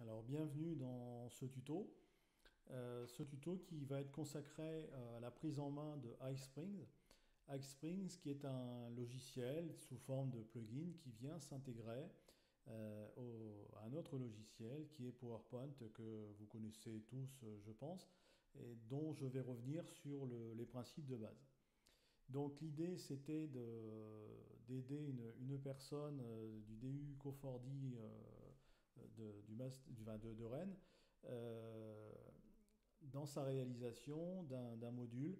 Alors bienvenue dans ce tuto. Ce tuto qui va être consacré à la prise en main de iSprings. iSprings qui est un logiciel sous forme de plugin qui vient s'intégrer à un autre logiciel qui est PowerPoint que vous connaissez tous je pense et dont je vais revenir sur les principes de base. Donc l'idée c'était d'aider une personne du DU Cofordy de Rennes euh, dans sa réalisation d'un module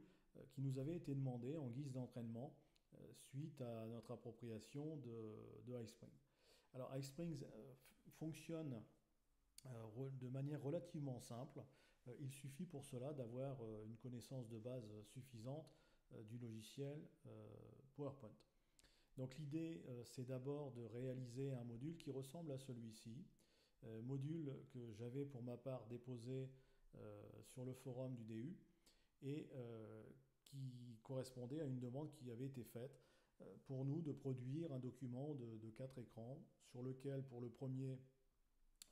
qui nous avait été demandé en guise d'entraînement suite à notre appropriation de iSpring. Alors iSpring fonctionne de manière relativement simple. Il suffit pour cela d'avoir une connaissance de base suffisante du logiciel PowerPoint. Donc l'idée, c'est d'abord de réaliser un module qui ressemble à celui-ci, module que j'avais pour ma part déposé sur le forum du DU et qui correspondait à une demande qui avait été faite pour nous de produire un document de 4 écrans sur lequel pour le premier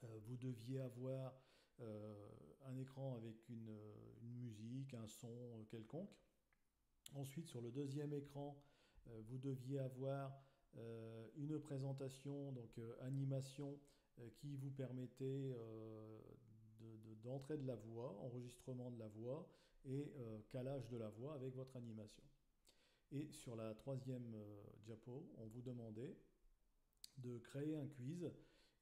vous deviez avoir un écran avec une musique, un son quelconque. Ensuite, sur le deuxième écran, vous deviez avoir une présentation, donc animation, qui vous permettait d'entrer de la voix, enregistrement de la voix et calage de la voix avec votre animation. Et sur la troisième diapo, on vous demandait de créer un quiz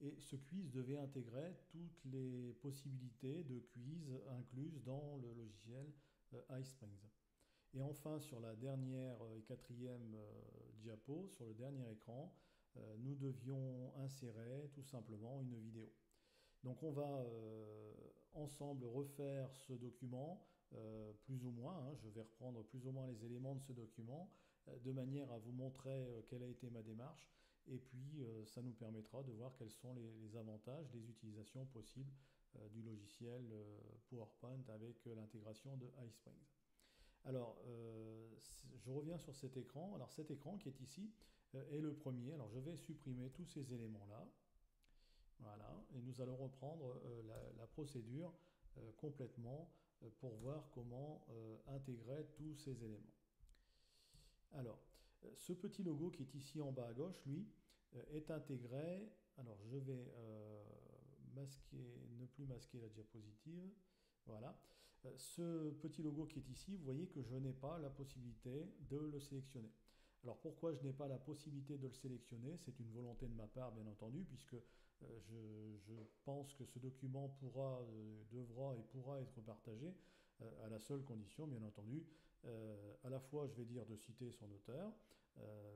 et ce quiz devait intégrer toutes les possibilités de quiz incluses dans le logiciel iSprings. Et enfin, sur la dernière et quatrième diapo, sur le dernier écran, nous devions insérer tout simplement une vidéo. Donc on va ensemble refaire ce document, plus ou moins, hein, je vais reprendre plus ou moins les éléments de ce document, de manière à vous montrer quelle a été ma démarche, et puis ça nous permettra de voir quels sont les avantages, les utilisations possibles du logiciel PowerPoint avec l'intégration de iSprings. Alors, je reviens sur cet écran. Alors cet écran qui est ici est le premier. Alors je vais supprimer tous ces éléments-là. Voilà, et nous allons reprendre la procédure complètement pour voir comment intégrer tous ces éléments. Alors, ce petit logo qui est ici en bas à gauche, lui, est intégré. Alors, je vais masquer, ne plus masquer la diapositive. Voilà. Ce petit logo qui est ici, vous voyez que je n'ai pas la possibilité de le sélectionner. Alors pourquoi je n'ai pas la possibilité de le sélectionner? C'est une volonté de ma part, bien entendu, puisque je pense que ce document pourra, devra et pourra être partagé à la seule condition, bien entendu, à la fois, je vais dire, de citer son auteur,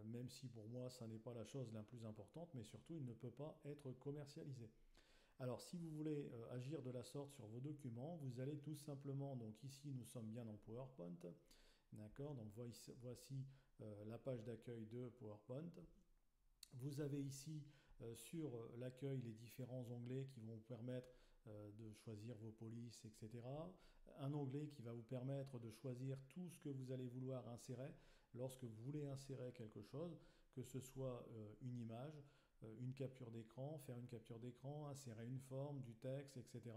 même si pour moi, ça n'est pas la chose la plus importante, mais surtout, il ne peut pas être commercialisé. Alors, si vous voulez agir de la sorte sur vos documents, vous allez tout simplement, donc ici, nous sommes bien dans PowerPoint, d'accord, donc voici la page d'accueil de PowerPoint. Vous avez ici sur l'accueil les différents onglets qui vont vous permettre de choisir vos polices, etc. Un onglet qui va vous permettre de choisir tout ce que vous allez vouloir insérer lorsque vous voulez insérer quelque chose, que ce soit une image, une capture d'écran, faire une capture d'écran, insérer une forme, du texte, etc.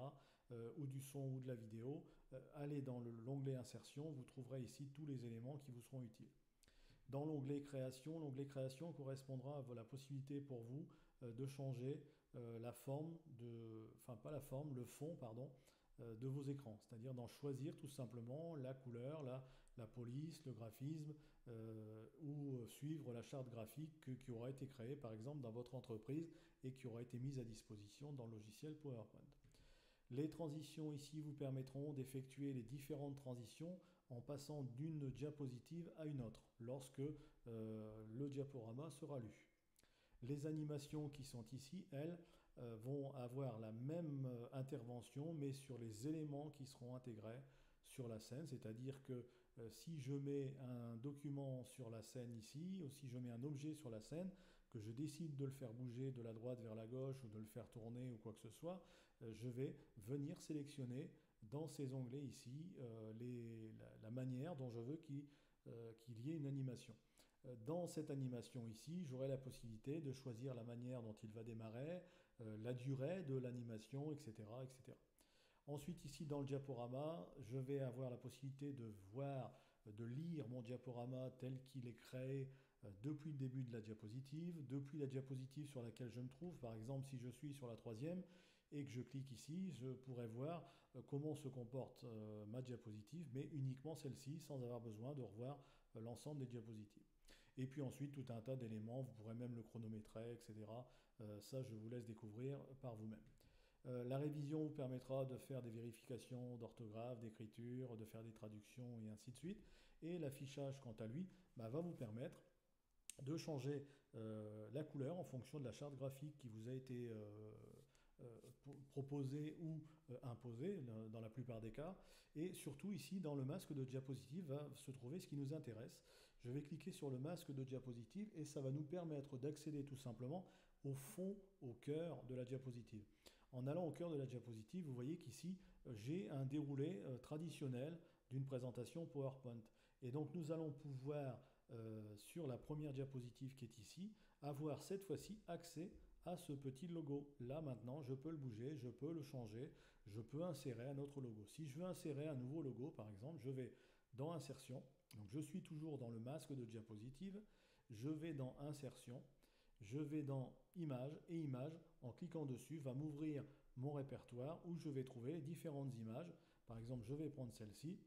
Ou du son ou de la vidéo. Allez dans l'onglet insertion, vous trouverez ici tous les éléments qui vous seront utiles. Dans l'onglet création correspondra à la possibilité pour vous de changer la forme, enfin pas la forme, le fond, pardon, de vos écrans. C'est-à-dire d'en choisir tout simplement la couleur, la police, le graphisme, ou suivre la charte graphique qui aura été créée par exemple dans votre entreprise et qui aura été mise à disposition dans le logiciel PowerPoint. Les transitions ici vous permettront d'effectuer les différentes transitions en passant d'une diapositive à une autre lorsque le diaporama sera lu. Les animations qui sont ici, elles, vont avoir la même intervention mais sur les éléments qui seront intégrés sur la scène, c'est-à-dire que si je mets un document sur la scène ici, ou si je mets un objet sur la scène, que je décide de le faire bouger de la droite vers la gauche ou de le faire tourner ou quoi que ce soit, je vais venir sélectionner dans ces onglets ici la manière dont je veux qu'il y ait une animation. Dans cette animation ici, j'aurai la possibilité de choisir la manière dont il va démarrer, la durée de l'animation, etc., etc. Ensuite, ici dans le diaporama, je vais avoir la possibilité de voir, de lire mon diaporama tel qu'il est créé depuis le début de la diapositive, depuis la diapositive sur laquelle je me trouve. Par exemple, si je suis sur la troisième et que je clique ici, je pourrais voir comment se comporte ma diapositive, mais uniquement celle-ci, sans avoir besoin de revoir l'ensemble des diapositives. Et puis ensuite, tout un tas d'éléments, vous pourrez même le chronométrer, etc. Ça, je vous laisse découvrir par vous-même. La révision vous permettra de faire des vérifications d'orthographe, d'écriture, de faire des traductions et ainsi de suite. Et l'affichage, quant à lui, va vous permettre de changer la couleur en fonction de la charte graphique qui vous a été proposée ou imposée dans la plupart des cas. Et surtout ici, dans le masque de diapositive, va se trouver ce qui nous intéresse. Je vais cliquer sur le masque de diapositive et ça va nous permettre d'accéder tout simplement au fond, au cœur de la diapositive. En allant au cœur de la diapositive, vous voyez qu'ici, j'ai un déroulé traditionnel d'une présentation PowerPoint. Et donc, nous allons pouvoir, sur la première diapositive qui est ici, avoir cette fois-ci accès à ce petit logo. Là, maintenant, je peux le bouger, je peux le changer, je peux insérer un autre logo. Si je veux insérer un nouveau logo, par exemple, je vais dans Insertion. Donc, je suis toujours dans le masque de diapositive. Je vais dans Insertion. Je vais dans Images et Images, en cliquant dessus, va m'ouvrir mon répertoire où je vais trouver différentes images. Par exemple, je vais prendre celle-ci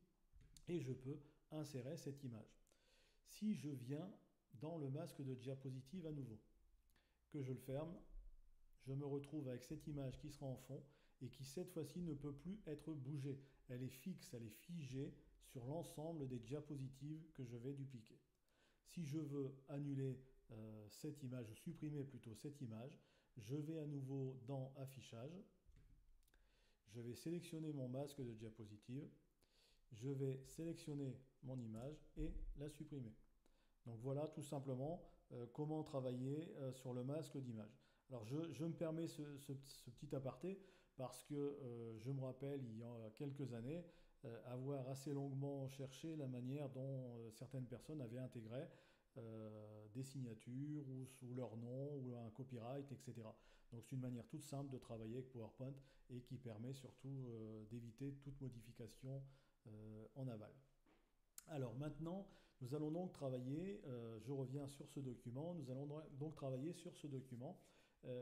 et je peux insérer cette image. Si je viens dans le masque de diapositive à nouveau, que je le ferme, je me retrouve avec cette image qui sera en fond et qui cette fois-ci ne peut plus être bougée. Elle est fixe, elle est figée sur l'ensemble des diapositives que je vais dupliquer. Si je veux annuler cette image, supprimer plutôt cette image, je vais à nouveau dans Affichage, je vais sélectionner mon masque de diapositive, je vais sélectionner mon image et la supprimer. Donc voilà tout simplement comment travailler sur le masque d'image. Alors je me permets ce petit aparté parce que je me rappelle il y a quelques années avoir assez longuement cherché la manière dont certaines personnes avaient intégré des signatures ou sous leur nom ou un copyright, etc. Donc c'est une manière toute simple de travailler avec PowerPoint et qui permet surtout d'éviter toute modification en aval. Alors maintenant, nous allons donc travailler, je reviens sur ce document, nous allons donc travailler sur ce document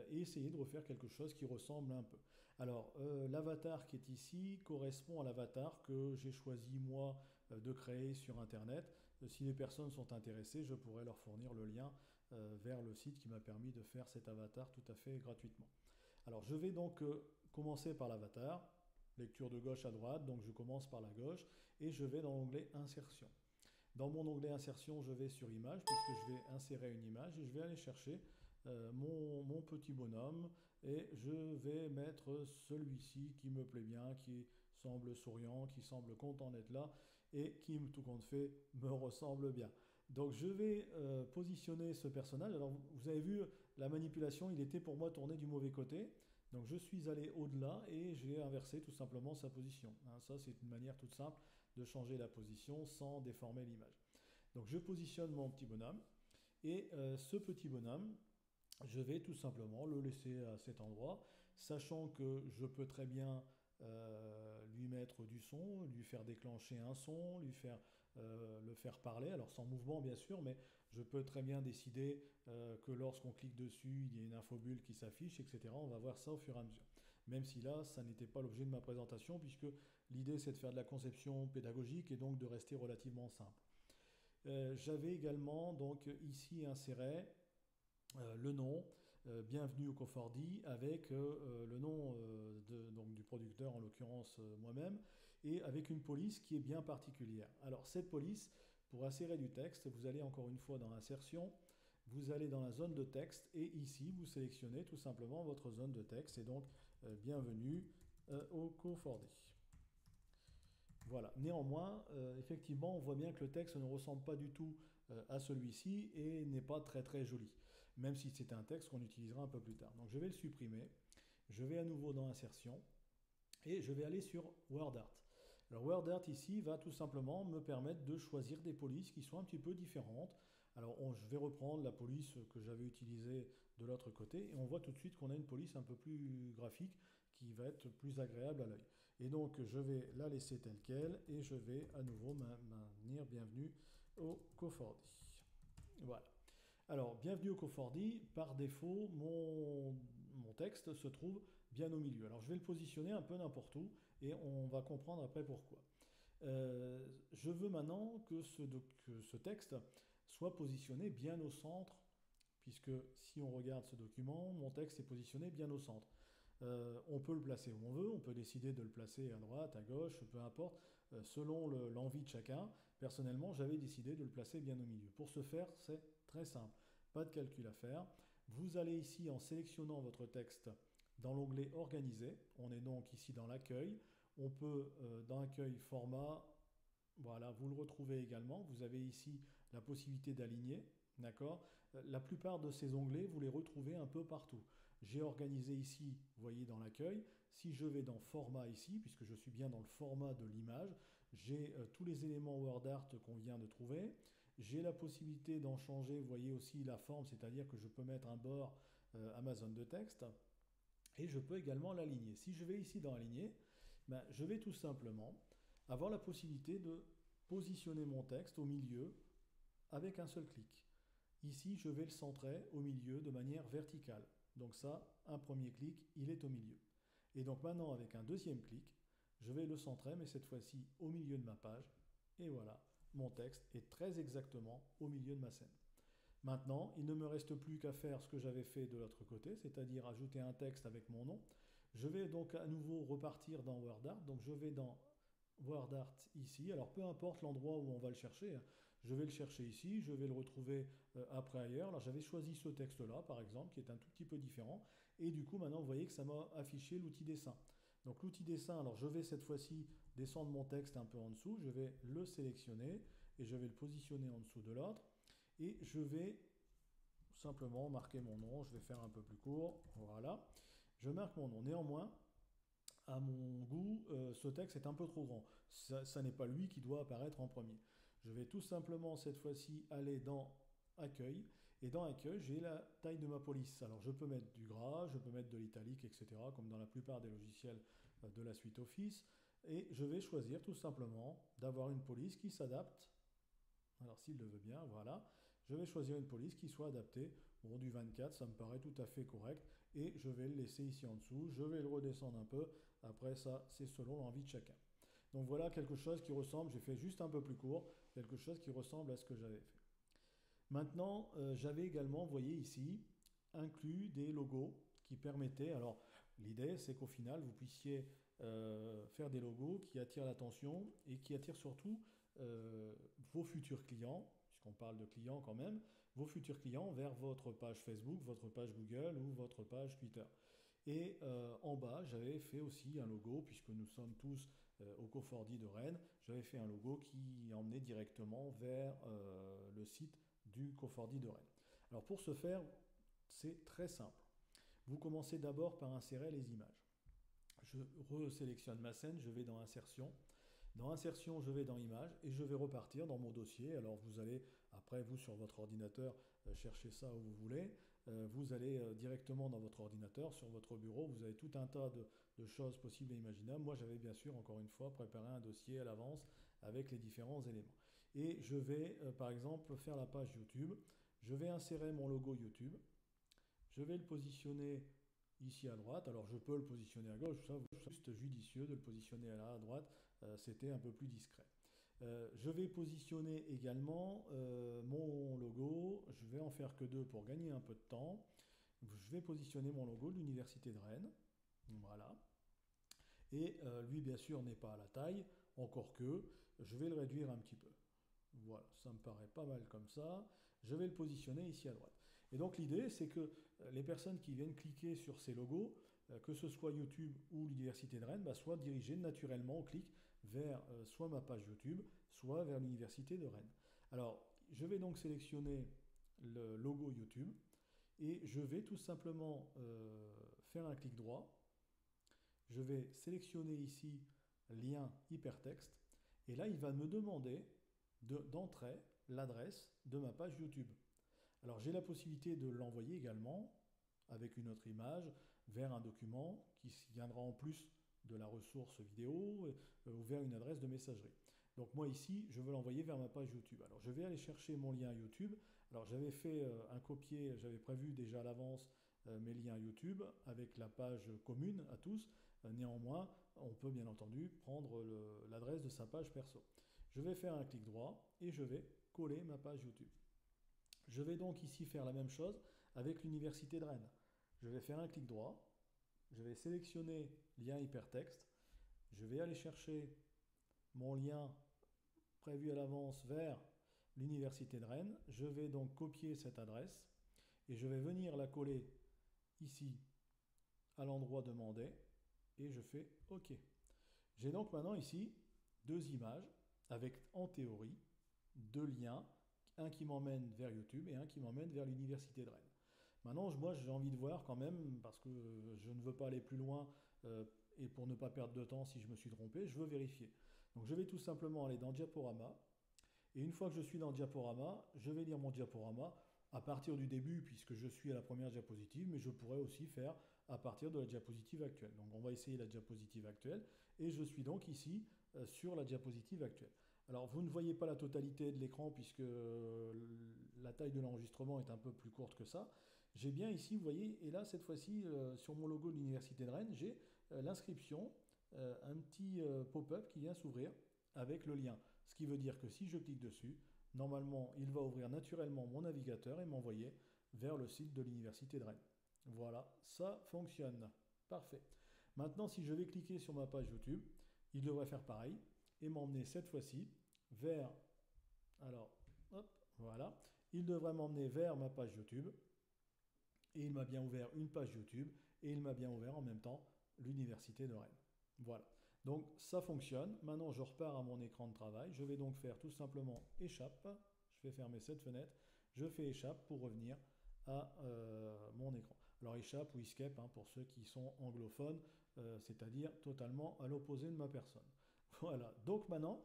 et essayer de refaire quelque chose qui ressemble un peu. Alors, l'avatar qui est ici correspond à l'avatar que j'ai choisi moi de créer sur Internet. Si les personnes sont intéressées, je pourrais leur fournir le lien vers le site qui m'a permis de faire cet avatar tout à fait gratuitement. Alors, je vais donc commencer par l'avatar. Lecture de gauche à droite, donc je commence par la gauche et je vais dans l'onglet Insertion. Dans mon onglet Insertion, je vais sur Image puisque je vais insérer une image et je vais aller chercher mon petit bonhomme et je vais mettre celui-ci qui me plaît bien, qui semble souriant, qui semble content d'être là et qui, tout compte fait, me ressemble bien. Donc je vais positionner ce personnage. Alors vous avez vu la manipulation, il était pour moi tourné du mauvais côté. Donc je suis allé au-delà et j'ai inversé tout simplement sa position. Ça c'est une manière toute simple de changer la position sans déformer l'image. Donc je positionne mon petit bonhomme et ce petit bonhomme, je vais tout simplement le laisser à cet endroit, sachant que je peux très bien lui mettre du son, lui faire déclencher un son, le faire parler, alors sans mouvement bien sûr, mais je peux très bien décider que lorsqu'on clique dessus, il y a une infobulle qui s'affiche, etc. On va voir ça au fur et à mesure. Même si là, ça n'était pas l'objet de ma présentation, puisque l'idée c'est de faire de la conception pédagogique et donc de rester relativement simple. J'avais également donc ici inséré le nom, bienvenue au Cofordi, avec le nom donc du producteur, en l'occurrence moi-même, et avec une police qui est bien particulière. Alors cette police, pour insérer du texte, vous allez encore une fois dans Insertion, vous allez dans la zone de texte, et ici vous sélectionnez tout simplement votre zone de texte, et donc bienvenue au Cofordi. Voilà. Néanmoins, effectivement, on voit bien que le texte ne ressemble pas du tout à celui-ci et n'est pas très très joli, même si c'est un texte qu'on utilisera un peu plus tard. Donc je vais le supprimer, je vais à nouveau dans Insertion et je vais aller sur WordArt. Alors WordArt ici va tout simplement me permettre de choisir des polices qui sont un petit peu différentes. Alors je vais reprendre la police que j'avais utilisée de l'autre côté et on voit tout de suite qu'on a une police un peu plus graphique qui va être plus agréable à l'œil. Et donc je vais la laisser telle qu'elle et je vais à nouveau maintenir bienvenue au Cofordi. Voilà. Alors, bienvenue au Cofordi. Par défaut, mon texte se trouve bien au milieu. Alors, je vais le positionner un peu n'importe où et on va comprendre après pourquoi. Je veux maintenant que ce texte soit positionné bien au centre, puisque si on regarde ce document, mon texte est positionné bien au centre. On peut le placer où on veut, on peut décider de le placer à droite, à gauche, peu importe, selon l'envie de chacun. Personnellement, j'avais décidé de le placer bien au milieu. Pour ce faire, c'est très simple, pas de calcul à faire. Vous allez ici, en sélectionnant votre texte, dans l'onglet Organiser, on est donc ici dans l'accueil. On peut, dans l'accueil format, voilà, vous le retrouvez également. Vous avez ici la possibilité d'aligner, d'accord? La plupart de ces onglets, vous les retrouvez un peu partout. J'ai organisé ici, vous voyez, dans l'accueil. Si je vais dans Format ici, puisque je suis bien dans le format de l'image, j'ai tous les éléments WordArt qu'on vient de trouver. J'ai la possibilité d'en changer, vous voyez aussi la forme, c'est-à-dire que je peux mettre un bord Amazon de texte. Et je peux également l'aligner. Si je vais ici dans Aligner, ben, je vais tout simplement avoir la possibilité de positionner mon texte au milieu avec un seul clic. Ici, je vais le centrer au milieu de manière verticale. Donc ça, un premier clic, il est au milieu. Et donc maintenant, avec un deuxième clic, je vais le centrer, mais cette fois-ci au milieu de ma page. Et voilà, mon texte est très exactement au milieu de ma scène. Maintenant, il ne me reste plus qu'à faire ce que j'avais fait de l'autre côté, c'est-à-dire ajouter un texte avec mon nom. Je vais donc à nouveau repartir dans WordArt. Donc je vais dans WordArt ici. Alors peu importe l'endroit où on va le chercher, hein. Je vais le chercher ici, je vais le retrouver après ailleurs. Alors j'avais choisi ce texte-là, par exemple, qui est un tout petit peu différent. Et du coup, maintenant, vous voyez que ça m'a affiché l'outil dessin. Donc l'outil dessin, alors je vais cette fois-ci descendre mon texte un peu en dessous. Je vais le sélectionner et je vais le positionner en dessous de l'autre. Et je vais simplement marquer mon nom. Je vais faire un peu plus court. Voilà. Je marque mon nom. Néanmoins, à mon goût, ce texte est un peu trop grand. Ça n'est pas lui qui doit apparaître en premier. Je vais tout simplement cette fois-ci aller dans Accueil. Et dans Accueil, j'ai la taille de ma police. Alors je peux mettre du gras, je peux mettre de l'italique, etc., comme dans la plupart des logiciels de la suite Office. Et je vais choisir tout simplement d'avoir une police qui s'adapte. Alors s'il le veut bien, voilà. Je vais choisir une police qui soit adaptée. Bon, du 24, ça me paraît tout à fait correct. Et je vais le laisser ici en dessous. Je vais le redescendre un peu. Après ça, c'est selon l'envie de chacun. Donc voilà quelque chose qui ressemble, j'ai fait juste un peu plus court, quelque chose qui ressemble à ce que j'avais fait. Maintenant, j'avais également, vous voyez ici, inclus des logos qui permettaient, alors l'idée c'est qu'au final vous puissiez faire des logos qui attirent l'attention et qui attirent surtout vos futurs clients, puisqu'on parle de clients quand même, vos futurs clients vers votre page Facebook, votre page Google ou votre page Twitter. Et en bas, j'avais fait aussi un logo, puisque nous sommes tous au Cofordi de Rennes, j'avais fait un logo qui emmenait directement vers le site du Cofordi de Rennes. Alors pour ce faire, c'est très simple. Vous commencez d'abord par insérer les images. Je resélectionne ma scène, je vais dans Insertion. Dans Insertion, je vais dans Images et je vais repartir dans mon dossier. Alors vous allez, après vous sur votre ordinateur, chercher ça où vous voulez. Vous allez directement dans votre ordinateur, sur votre bureau. Vous avez tout un tas de choses possibles et imaginables. Moi, j'avais bien sûr, encore une fois, préparé un dossier à l'avance avec les différents éléments. Et je vais, par exemple, faire la page YouTube. Je vais insérer mon logo YouTube. Je vais le positionner ici à droite. Alors je peux le positionner à gauche, ça c'est juste judicieux de le positionner à droite, c'était un peu plus discret. Je vais positionner également mon logo, je vais en faire que deux pour gagner un peu de temps. Je vais positionner mon logo de l'Université de Rennes, voilà. Et lui bien sûr n'est pas à la taille, encore que je vais le réduire un petit peu. Voilà, ça me paraît pas mal comme ça. Je vais le positionner ici à droite. Et donc l'idée, c'est que les personnes qui viennent cliquer sur ces logos, que ce soit YouTube ou l'Université de Rennes, soient dirigées naturellement au clic vers soit ma page YouTube, soit vers l'Université de Rennes. Alors, je vais donc sélectionner le logo YouTube et je vais tout simplement faire un clic droit. Je vais sélectionner ici lien hypertexte et là, il va me demander d'entrer l'adresse de ma page YouTube. Alors j'ai la possibilité de l'envoyer également avec une autre image vers un document qui viendra en plus de la ressource vidéo ou vers une adresse de messagerie. Donc moi ici, je veux l'envoyer vers ma page YouTube. Alors je vais aller chercher mon lien YouTube. Alors j'avais fait un copier, j'avais prévu déjà à l'avance mes liens YouTube avec la page commune à tous. Néanmoins, on peut bien entendu prendre l'adresse de sa page perso. Je vais faire un clic droit et je vais coller ma page YouTube. Je vais donc ici faire la même chose avec l'Université de Rennes. Je vais faire un clic droit, je vais sélectionner lien hypertexte, je vais aller chercher mon lien prévu à l'avance vers l'Université de Rennes. Je vais donc copier cette adresse et je vais venir la coller ici à l'endroit demandé et je fais OK. J'ai donc maintenant ici deux images avec en théorie deux liens, un qui m'emmène vers YouTube et un qui m'emmène vers l'Université de Rennes. Maintenant, moi j'ai envie de voir quand même, parce que je ne veux pas aller plus loin et pour ne pas perdre de temps si je me suis trompé, je veux vérifier. Donc je vais tout simplement aller dans Diaporama et une fois que je suis dans Diaporama, je vais lire mon diaporama à partir du début puisque je suis à la première diapositive, mais je pourrais aussi faire à partir de la diapositive actuelle. Donc on va essayer la diapositive actuelle et je suis donc ici sur la diapositive actuelle. Alors vous ne voyez pas la totalité de l'écran puisque la taille de l'enregistrement est un peu plus courte que ça. J'ai bien ici, vous voyez, et là cette fois-ci sur mon logo de l'Université de Rennes, j'ai l'inscription, un petit pop-up qui vient s'ouvrir avec le lien. Ce qui veut dire que si je clique dessus, normalement il va ouvrir naturellement mon navigateur et m'envoyer vers le site de l'Université de Rennes. Voilà, ça fonctionne. Parfait. Maintenant, si je vais cliquer sur ma page YouTube, il devrait faire pareil et m'emmener cette fois-ci vers, alors, hop, voilà, il devrait m'emmener vers ma page YouTube et il m'a bien ouvert une page YouTube et il m'a bien ouvert en même temps l'Université de Rennes. Voilà, donc ça fonctionne. Maintenant, je repars à mon écran de travail. Je vais donc faire tout simplement échappe. Je vais fermer cette fenêtre. Je fais échappe pour revenir à mon écran. Alors échappe ou escape hein, pour ceux qui sont anglophones, c'est-à-dire totalement à l'opposé de ma personne. Voilà, donc maintenant,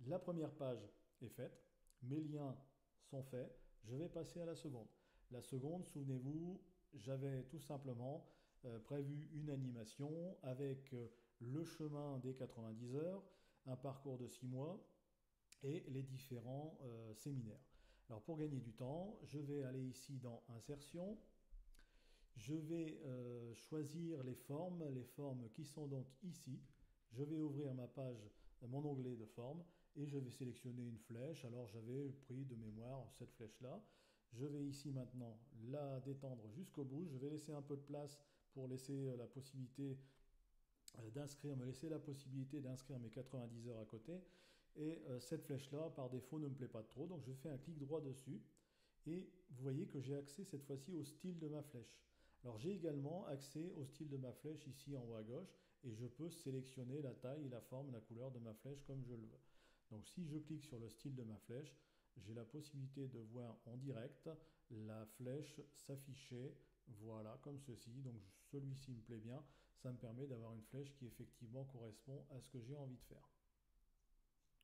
la première page est faite, mes liens sont faits, je vais passer à la seconde. La seconde, souvenez-vous, j'avais tout simplement prévu une animation avec le chemin des 90 heures, un parcours de 6 mois et les différents séminaires. Alors pour gagner du temps, je vais aller ici dans Insertion. Je vais choisir les formes qui sont donc ici. Je vais ouvrir ma page, mon onglet de formes et je vais sélectionner une flèche. Alors j'avais pris de mémoire cette flèche-là. Je vais ici maintenant la détendre jusqu'au bout. Je vais laisser un peu de place pour laisser la possibilité me laisser la possibilité d'inscrire mes 90 heures à côté. Et cette flèche-là, par défaut, ne me plaît pas trop. Donc je fais un clic droit dessus. Et vous voyez que j'ai accès cette fois-ci au style de ma flèche. Alors j'ai également accès au style de ma flèche ici en haut à gauche et je peux sélectionner la taille, la forme, la couleur de ma flèche comme je le veux. Donc si je clique sur le style de ma flèche, j'ai la possibilité de voir en direct la flèche s'afficher, voilà, comme ceci. Donc celui-ci me plaît bien, ça me permet d'avoir une flèche qui effectivement correspond à ce que j'ai envie de faire.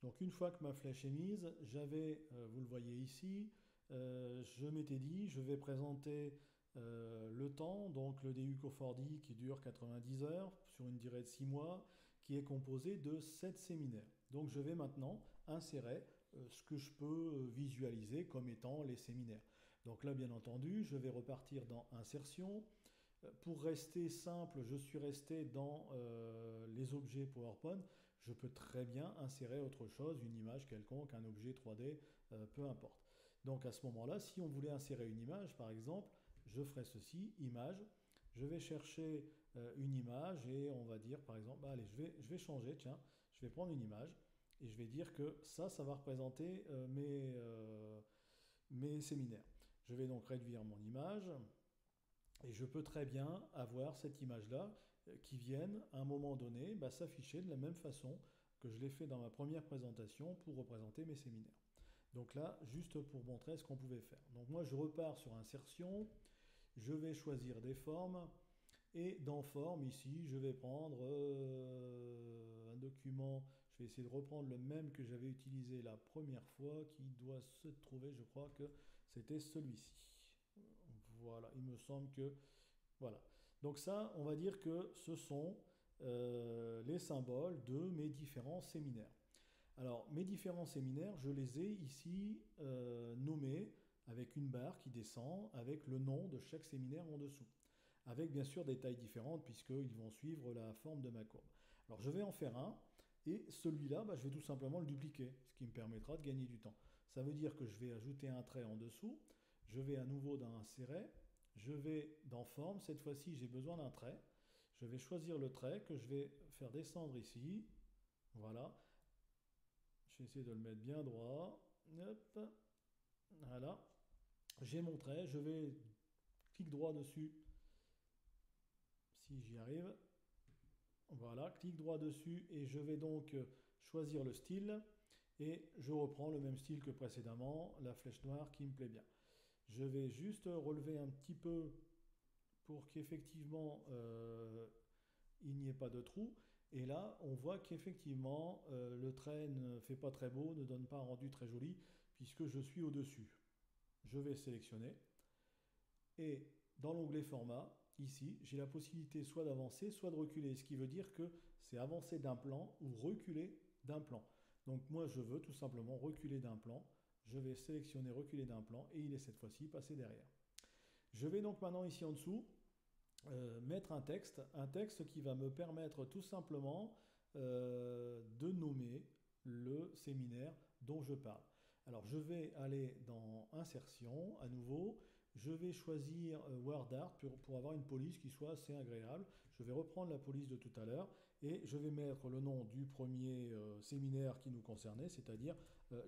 Donc une fois que ma flèche est mise, j'avais, vous le voyez ici, je m'étais dit, je vais présenter le temps, donc le DU Cofordy qui dure 90 heures sur une durée de 6 mois, qui est composé de 7 séminaires. Donc je vais maintenant insérer ce que je peux visualiser comme étant les séminaires. Donc là, bien entendu, je vais repartir dans Insertion. Pour rester simple, je suis resté dans les objets PowerPoint. Je peux très bien insérer autre chose, une image quelconque, un objet 3D, peu importe. Donc à ce moment-là, si on voulait insérer une image, par exemple, je ferai ceci, image. Je vais chercher une image et on va dire, par exemple, allez, je vais changer, tiens, je vais prendre une image et je vais dire que ça va représenter mes séminaires. Je vais donc réduire mon image. Et je peux très bien avoir cette image-là qui vienne à un moment donné s'afficher de la même façon que je l'ai fait dans ma première présentation pour représenter mes séminaires. Donc là, juste pour montrer ce qu'on pouvait faire. Donc moi, je repars sur Insertion, je vais choisir des formes et dans Formes, ici, je vais prendre un document, je vais essayer de reprendre le même que j'avais utilisé la première fois, qui doit se trouver, je crois que c'était celui-ci. Voilà, il me semble que... Voilà. Donc ça, on va dire que ce sont les symboles de mes différents séminaires. Alors, mes différents séminaires, je les ai ici nommés avec une barre qui descend, avec le nom de chaque séminaire en dessous, avec bien sûr des tailles différentes puisqu'ils vont suivre la forme de ma courbe. Alors, je vais en faire un, et celui-là, je vais tout simplement le dupliquer, ce qui me permettra de gagner du temps. Ça veut dire que je vais ajouter un trait en dessous, je vais à nouveau dans Insérer, je vais dans Forme, cette fois-ci j'ai besoin d'un trait, je vais choisir le trait que je vais faire descendre ici, voilà. Je vais essayer de le mettre bien droit. Hop. Voilà. J'ai mon trait. Je vais clic droit dessus. Si j'y arrive. Voilà. Clic droit dessus. Et je vais donc choisir le style. Et je reprends le même style que précédemment. La flèche noire qui me plaît bien. Je vais juste relever un petit peu pour qu'effectivement il n'y ait pas de trou. Et là, on voit qu'effectivement, le trait ne fait pas très beau, ne donne pas un rendu très joli, puisque je suis au-dessus. Je vais sélectionner. Et dans l'onglet Format, ici, j'ai la possibilité soit d'avancer, soit de reculer, ce qui veut dire que c'est avancer d'un plan ou reculer d'un plan. Donc moi, je veux tout simplement reculer d'un plan. Je vais sélectionner reculer d'un plan, et il est cette fois-ci passé derrière. Je vais donc maintenant ici en dessous mettre un texte qui va me permettre tout simplement de nommer le séminaire dont je parle. Alors je vais aller dans Insertion à nouveau, je vais choisir Word Art pour avoir une police qui soit assez agréable. Je vais reprendre la police de tout à l'heure et je vais mettre le nom du premier séminaire qui nous concernait, c'est-à-dire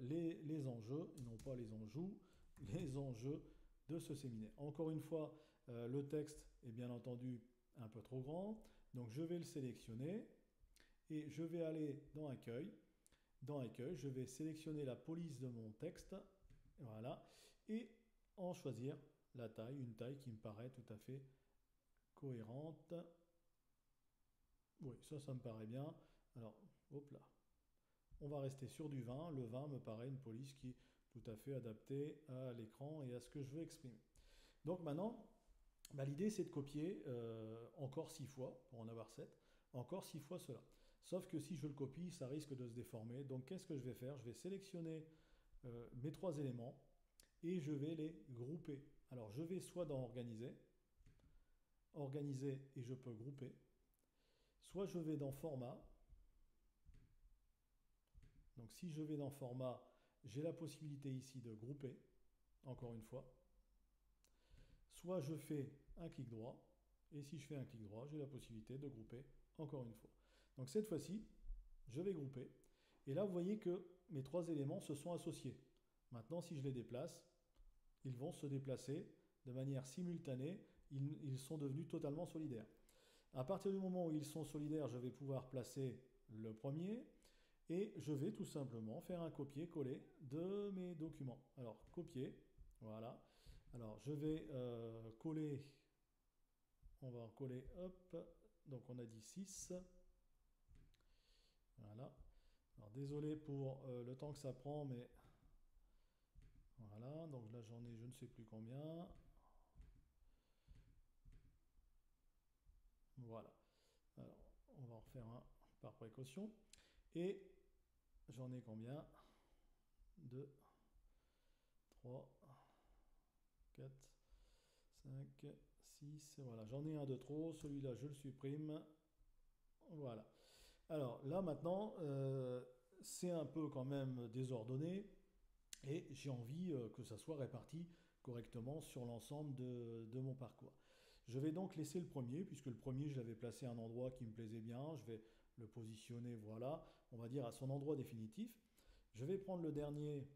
les enjeux, et non pas les enjeux, les enjeux de ce séminaire. Encore une fois, le texte est bien entendu un peu trop grand, donc je vais le sélectionner et je vais aller dans Accueil. Dans Accueil, je vais sélectionner la police de mon texte, voilà, et en choisir la taille, une taille qui me paraît tout à fait cohérente. Oui, ça me paraît bien. Alors, hop là. On va rester sur du 20. Le 20 me paraît une police qui est tout à fait adaptée à l'écran et à ce que je veux exprimer. Donc maintenant, l'idée c'est de copier encore 6 fois, pour en avoir 7, encore 6 fois cela. Sauf que si je le copie, ça risque de se déformer. Donc qu'est-ce que je vais faire? Je vais sélectionner mes 3 éléments et je vais les grouper. Alors je vais soit dans Organiser, Organiser et je peux grouper, soit je vais dans Format. Donc si je vais dans Format, j'ai la possibilité ici de grouper, encore une fois. Soit je fais un clic droit, et si je fais un clic droit, j'ai la possibilité de grouper encore une fois. Donc cette fois-ci, je vais grouper, et là vous voyez que mes 3 éléments se sont associés. Maintenant, si je les déplace, ils vont se déplacer de manière simultanée, ils sont devenus totalement solidaires. À partir du moment où ils sont solidaires, je vais pouvoir placer le premier, et je vais tout simplement faire un copier-coller de mes documents. Alors, copier, voilà. Alors, je vais coller, on va en coller, hop, donc on a dit 6. Voilà. Alors, désolé pour le temps que ça prend, mais voilà, donc là j'en ai je ne sais plus combien. Voilà. Alors, on va en refaire un par précaution. Et j'en ai combien? 2, 3, 4, 5, 6, voilà, j'en ai un de trop, celui-là je le supprime, voilà. Alors là maintenant, c'est un peu quand même désordonné et j'ai envie que ça soit réparti correctement sur l'ensemble de mon parcours. Je vais donc laisser le premier, puisque le premier je l'avais placé à un endroit qui me plaisait bien, je vais le positionner, voilà, on va dire à son endroit définitif. Je vais prendre le dernier,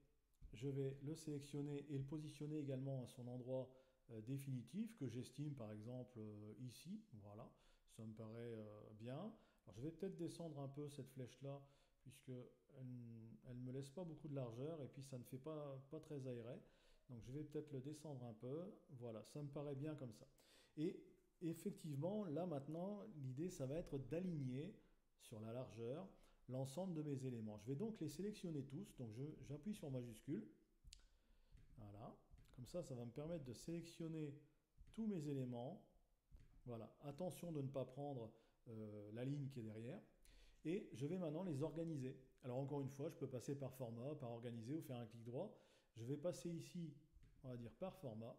je vais le sélectionner et le positionner également à son endroit définitif, que j'estime par exemple ici, voilà, ça me paraît bien. Alors je vais peut-être descendre un peu cette flèche-là, puisqu'elle ne me laisse pas beaucoup de largeur, et puis ça ne fait pas très aéré. Donc je vais peut-être le descendre un peu, voilà, ça me paraît bien comme ça. Et effectivement, là maintenant, l'idée ça va être d'aligner sur la largeur l'ensemble de mes éléments. Je vais donc les sélectionner tous, donc j'appuie sur majuscule, voilà, comme ça va me permettre de sélectionner tous mes éléments. Voilà, attention de ne pas prendre la ligne qui est derrière. Et je vais maintenant les organiser. Alors encore une fois, je peux passer par format, par organiser ou faire un clic droit. Je vais passer ici, on va dire par format,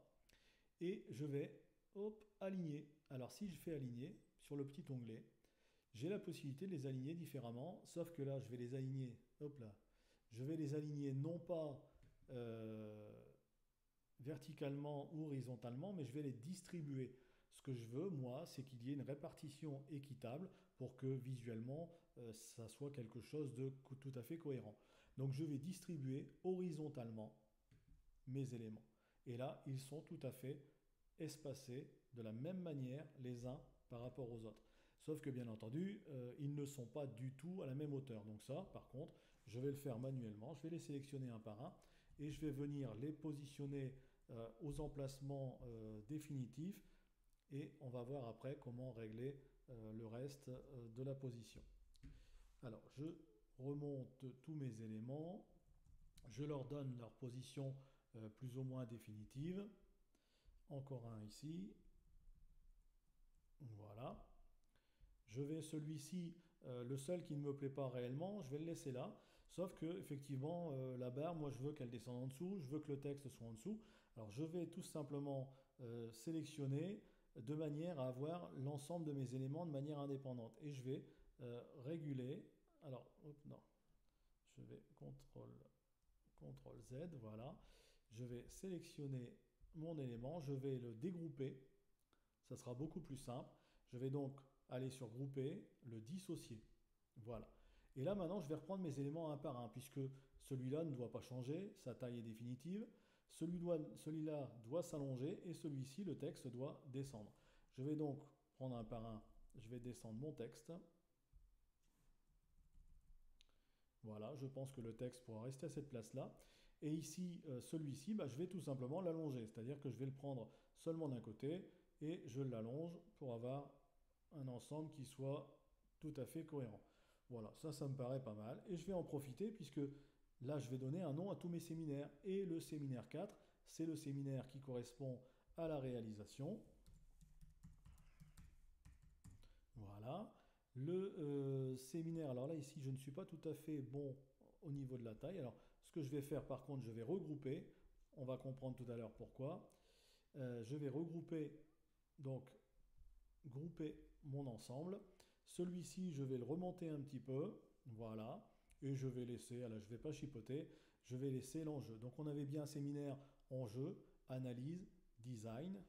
et je vais hop, aligner. Alors si je fais aligner sur le petit onglet, j'ai la possibilité de les aligner différemment, sauf que là je vais les aligner, hop là, je vais les aligner non pas verticalement ou horizontalement, mais je vais les distribuer. Ce que je veux, moi, c'est qu'il y ait une répartition équitable pour que visuellement, ça soit quelque chose de tout à fait cohérent. Donc je vais distribuer horizontalement mes éléments. Et là, ils sont tout à fait espacés de la même manière les uns par rapport aux autres. Sauf que bien entendu, ils ne sont pas du tout à la même hauteur. Donc ça, par contre, je vais le faire manuellement. Je vais les sélectionner un par un et je vais venir les positionner aux emplacements définitifs. Et on va voir après comment régler le reste de la position. Alors, je remonte tous mes éléments. Je leur donne leur position plus ou moins définitive. Encore un ici. Voilà. Je vais celui-ci, le seul qui ne me plaît pas réellement, je vais le laisser là. Sauf que effectivement, la barre, moi je veux qu'elle descende en dessous, je veux que le texte soit en dessous. Alors je vais tout simplement sélectionner de manière à avoir l'ensemble de mes éléments de manière indépendante. Et je vais réguler. Alors, hop, non. Je vais CTRL Z, voilà. Je vais sélectionner mon élément, je vais le dégrouper. Ça sera beaucoup plus simple. Je vais donc aller sur grouper, le dissocier. Voilà. Et là maintenant je vais reprendre mes éléments un par un puisque celui-là ne doit pas changer, sa taille est définitive. Celui-là doit s'allonger et celui-ci, le texte, doit descendre. Je vais donc prendre un par un, je vais descendre mon texte. Voilà, je pense que le texte pourra rester à cette place-là. Et ici, celui-ci, je vais tout simplement l'allonger, c'est-à-dire que je vais le prendre seulement d'un côté et je l'allonge pour avoir un ensemble qui soit tout à fait cohérent. Voilà, ça me paraît pas mal. Et je vais en profiter puisque là, je vais donner un nom à tous mes séminaires. Et le séminaire 4, c'est le séminaire qui correspond à la réalisation. Voilà. Le séminaire, alors là, ici, je ne suis pas tout à fait bon au niveau de la taille. Alors, ce que je vais faire, par contre, je vais regrouper. On va comprendre tout à l'heure pourquoi. Je vais regrouper, donc, grouper mon ensemble. Celui-ci, je vais le remonter un petit peu. Voilà. Et je vais laisser, là, je ne vais pas chipoter, je vais laisser l'enjeu. Donc, on avait bien un séminaire enjeu, analyse, design.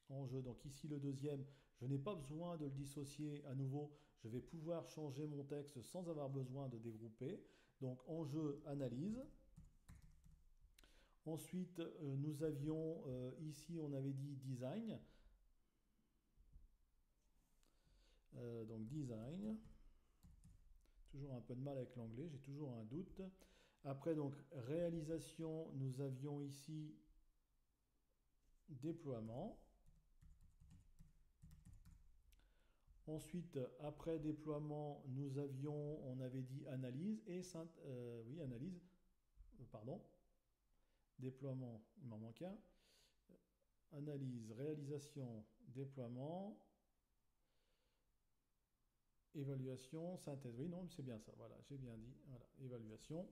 Enjeu. Donc ici le deuxième, je n'ai pas besoin de le dissocier à nouveau, je vais pouvoir changer mon texte sans avoir besoin de dégrouper. Donc enjeu, analyse. Ensuite, nous avions ici, on avait dit design. Donc design. Toujours un peu de mal avec l'anglais, j'ai toujours un doute. Après, donc réalisation, nous avions ici déploiement. Ensuite, après déploiement, nous avions, on avait dit analyse et oui, analyse, pardon, déploiement, il m'en manque un. Analyse, réalisation, déploiement, évaluation, synthèse. Oui, non, c'est bien ça, voilà, j'ai bien dit, voilà, évaluation.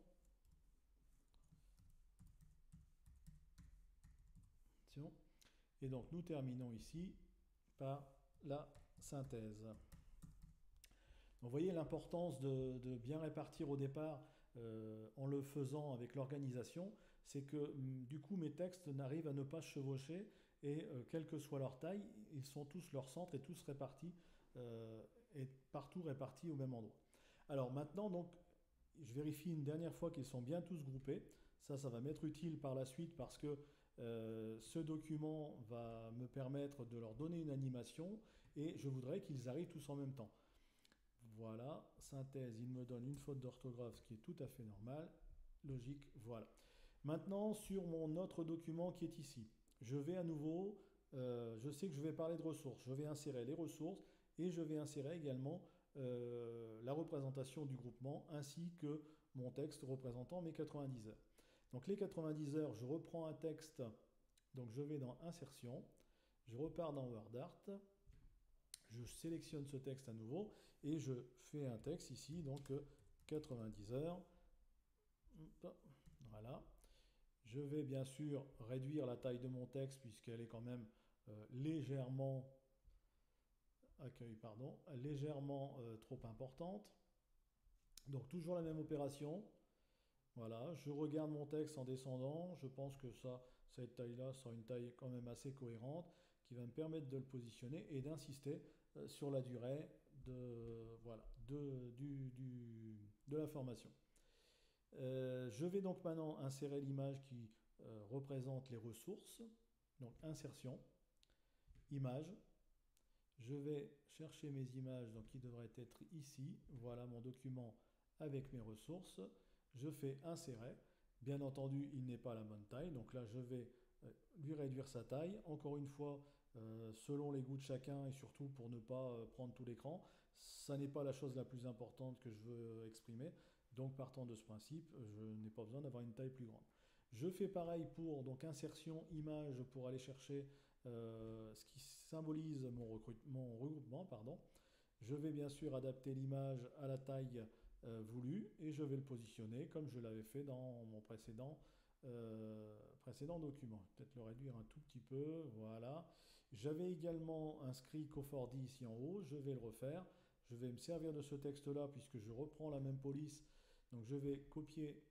Et donc, nous terminons ici par la synthèse. Donc, vous voyez l'importance de bien répartir au départ en le faisant avec l'organisation, c'est que du coup mes textes n'arrivent à ne pas chevaucher et quelle que soit leur taille, ils sont tous leur centre et tous répartis et partout répartis au même endroit. Alors maintenant donc je vérifie une dernière fois qu'ils sont bien tous groupés. Ça va m'être utile par la suite parce que ce document va me permettre de leur donner une animation et je voudrais qu'ils arrivent tous en même temps. Voilà, synthèse, il me donne une faute d'orthographe, ce qui est tout à fait normal, logique, voilà. Maintenant, sur mon autre document qui est ici, je vais à nouveau, je sais que je vais parler de ressources, je vais insérer les ressources et je vais insérer également la représentation du groupement ainsi que mon texte représentant mes 90 heures. Donc les 90 heures, je reprends un texte, donc je vais dans Insertion, je repars dans WordArt, je sélectionne ce texte à nouveau et je fais un texte ici, donc 90 heures. Voilà. Je vais bien sûr réduire la taille de mon texte puisqu'elle est quand même légèrement trop importante. Donc toujours la même opération. Voilà, je regarde mon texte en descendant. Je pense que cette taille-là sera une taille quand même assez cohérente qui va me permettre de le positionner et d'insister sur la durée de la formation. Je vais donc maintenant insérer l'image qui représente les ressources. Donc insertion, image. Je vais chercher mes images, donc qui devraient être ici. Voilà mon document avec mes ressources. Je fais insérer. Bien entendu, il n'est pas à la bonne taille. Donc là, je vais lui réduire sa taille. Encore une fois, selon les goûts de chacun et surtout pour ne pas prendre tout l'écran. Ça n'est pas la chose la plus importante que je veux exprimer. Donc partant de ce principe, je n'ai pas besoin d'avoir une taille plus grande. Je fais pareil pour donc insertion image pour aller chercher ce qui symbolise mon regroupement. Pardon. Je vais bien sûr adapter l'image à la taille voulue et je vais le positionner comme je l'avais fait dans mon précédent document. Peut-être le réduire un tout petit peu. Voilà. J'avais également inscrit Cofordy ici en haut. Je vais le refaire. Je vais me servir de ce texte-là puisque je reprends la même police. Donc je vais copier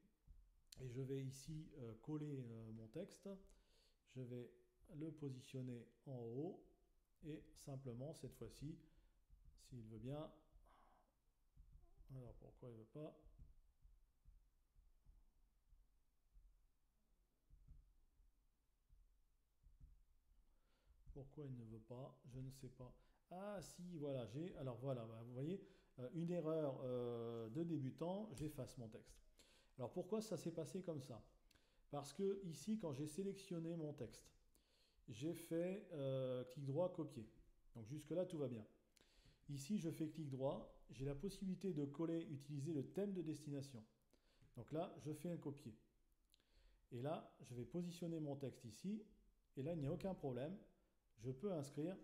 et je vais ici coller mon texte. Je vais le positionner en haut et simplement cette fois-ci, s'il veut bien. Alors pourquoi il ne veut pas? Pourquoi il ne veut pas? Je ne sais pas. Ah si, voilà, alors voilà, vous voyez, une erreur de débutant, j'efface mon texte. Alors pourquoi ça s'est passé comme ça? Parce que ici, quand j'ai sélectionné mon texte, j'ai fait clic droit, copier. Donc jusque-là, tout va bien. Ici, je fais clic droit, j'ai la possibilité de coller, utiliser le thème de destination. Donc là, je fais un copier. Et là, je vais positionner mon texte ici, et là, il n'y a aucun problème. Je peux inscrire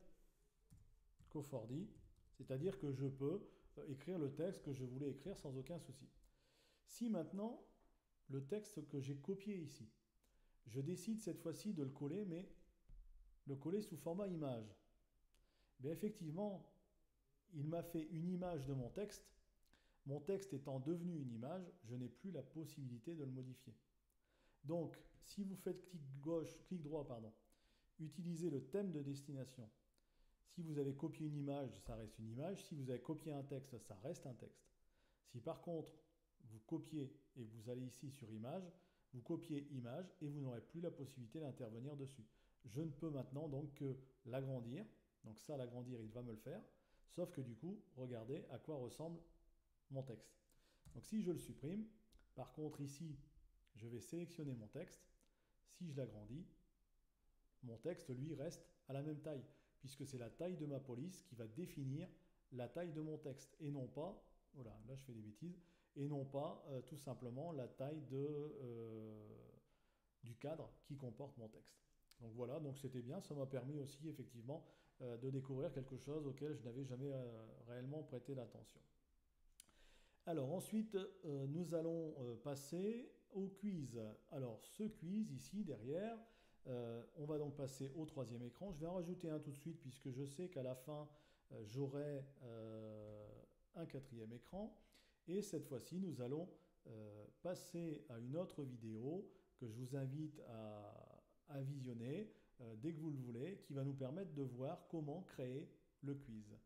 Cofordy, c'est-à-dire que je peux écrire le texte que je voulais écrire sans aucun souci. Si maintenant, le texte que j'ai copié ici, je décide cette fois-ci de le coller, mais le coller sous format image, bien effectivement, il m'a fait une image de mon texte. Mon texte étant devenu une image, je n'ai plus la possibilité de le modifier. Donc, si vous faites clic droit, utilisez le thème de destination. Si vous avez copié une image, ça reste une image. Si vous avez copié un texte, ça reste un texte. Si par contre, vous copiez et vous allez ici sur image, vous copiez image et vous n'aurez plus la possibilité d'intervenir dessus. Je ne peux maintenant donc que l'agrandir. Donc ça, l'agrandir, il va me le faire. Sauf que du coup, regardez à quoi ressemble mon texte. Donc si je le supprime, par contre ici, je vais sélectionner mon texte. Si je l'agrandis, mon texte, lui, reste à la même taille, puisque c'est la taille de ma police qui va définir la taille de mon texte, et non pas, voilà, là je fais des bêtises, et non pas tout simplement la taille du cadre qui comporte mon texte. Donc voilà, donc c'était bien, ça m'a permis aussi effectivement de découvrir quelque chose auquel je n'avais jamais réellement prêté l'attention. Alors ensuite, nous allons passer au quiz. Alors ce quiz ici derrière, on va donc passer au troisième écran. Je vais en rajouter un tout de suite puisque je sais qu'à la fin, j'aurai un quatrième écran. Et cette fois-ci, nous allons passer à une autre vidéo que je vous invite à visionner dès que vous le voulez, qui va nous permettre de voir comment créer le quiz.